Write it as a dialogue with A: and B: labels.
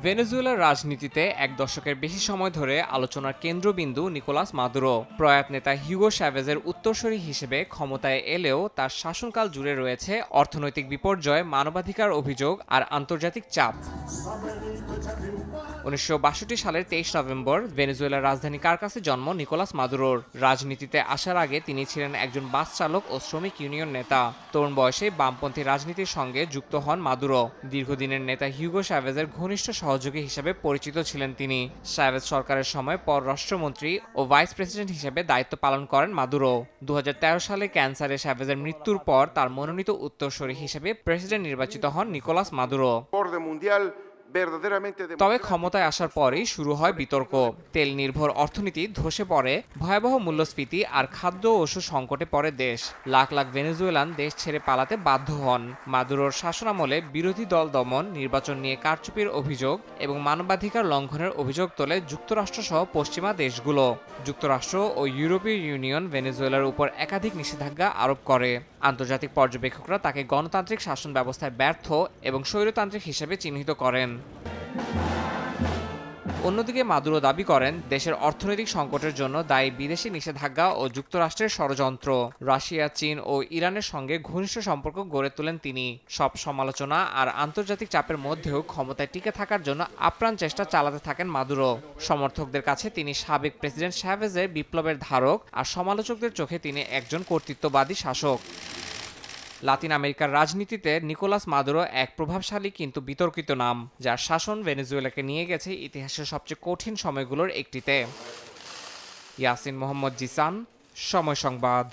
A: ভেনেজুয়েলার রাজনীতিতে এক দশকের বেশি সময় ধরে আলোচনার কেন্দ্রবিন্দু নিকোলাস মাদুরো। প্রয়াত নেতা হিউগো চ্যাভেজের উত্তরসূরি হিসেবে ক্ষমতায় এলেও তার শাসনকাল জুড়ে রয়েছে অর্থনৈতিক বিপর্যয়, মানবাধিকার অভিযোগ আর আন্তর্জাতিক চাপ। ১৯৬২ সালের ২৩ নভেম্বর ভেনেজুয়েলার রাজধানী কারকাসে জন্ম নিকোলাস মাদুরোর। রাজনীতিতে আসার আগে তিনি ছিলেন একজন বাস চালক ও শ্রমিক ইউনিয়ন নেতা। তরুণ বয়সে বামপন্থী রাজনীতির সঙ্গে যুক্ত হন মাদুরো। দীর্ঘদিনের নেতা হিউগো চ্যাভেজের ঘনিষ্ঠ সহযোগী হিসেবে পরিচিত ছিলেন তিনি। চ্যাভেজ সরকারের সময় পররাষ্ট্রমন্ত্রী ও ভাইস প্রেসিডেন্ট হিসেবে দায়িত্ব পালন করেন মাদুরো। ২০১৩ সালে ক্যান্সারে চ্যাভেজের মৃত্যুর পর তার মনোনীত উত্তরসূরি হিসেবে প্রেসিডেন্ট নির্বাচিত হন নিকোলাস মাদুরো। তবে ক্ষমতায় আসার পরেই শুরু হয় বিতর্ক। তেল নির্ভর অর্থনীতি ধসে পড়ে, ভয়াবহ মূল্যস্ফীতি আর খাদ্য ও ওষুধ সংকটে পড়ে দেশ। লাখ লাখ ভেনেজুয়েলান দেশ ছেড়ে পালাতে বাধ্য হন। মাদুরোর শাসনামলে বিরোধী দল দমন, নির্বাচন নিয়ে কারচুপির অভিযোগ এবং মানবাধিকার লঙ্ঘনের অভিযোগ তোলে যুক্তরাষ্ট্রসহ পশ্চিমা দেশগুলো। যুক্তরাষ্ট্র ও ইউরোপীয় ইউনিয়ন ভেনেজুয়েলার উপর একাধিক নিষেধাজ্ঞা আরোপ করে। আন্তর্জাতিক পর্যবেক্ষকরা তাকে গণতান্ত্রিক শাসন ব্যবস্থায় ব্যর্থ এবং স্বৈরতান্ত্রিক হিসেবে চিহ্নিত করেন। অন্যদিকে মাদুরো দাবি করেন দেশের অর্থনৈতিক সংকটের জন্য দায়ী বিদেশি নিষেধাজ্ঞা ও যুক্তরাষ্ট্রের ষড়যন্ত্র। রাশিয়া, চীন ও ইরানের সঙ্গে ঘনিষ্ঠ সম্পর্ক গড়ে তোলেন তিনি। সব সমালোচনা আর আন্তর্জাতিক চাপের মধ্যেও ক্ষমতায় টিকে থাকার জন্য আপ্রাণ চেষ্টা চালাতে থাকেন মাদুরো। সমর্থকদের কাছে তিনি সাবেক প্রেসিডেন্ট চ্যাভেজের বিপ্লবের ধারক, আর সমালোচকদের চোখে তিনি একজন কর্তৃত্ববাদী শাসক। লাতিন আমেরিকার রাজনীতিতে নিকোলাস মাদুরো এক প্রভাবশালী কিন্তু বিতর্কিত নাম, যার শাসন ভেনেজুয়েলাকে নিয়ে গেছে ইতিহাসের সবচেয়ে কঠিন সময়গুলোর একটিতে। ইয়াসিন মোহাম্মদ জিসান, সময় সংবাদ।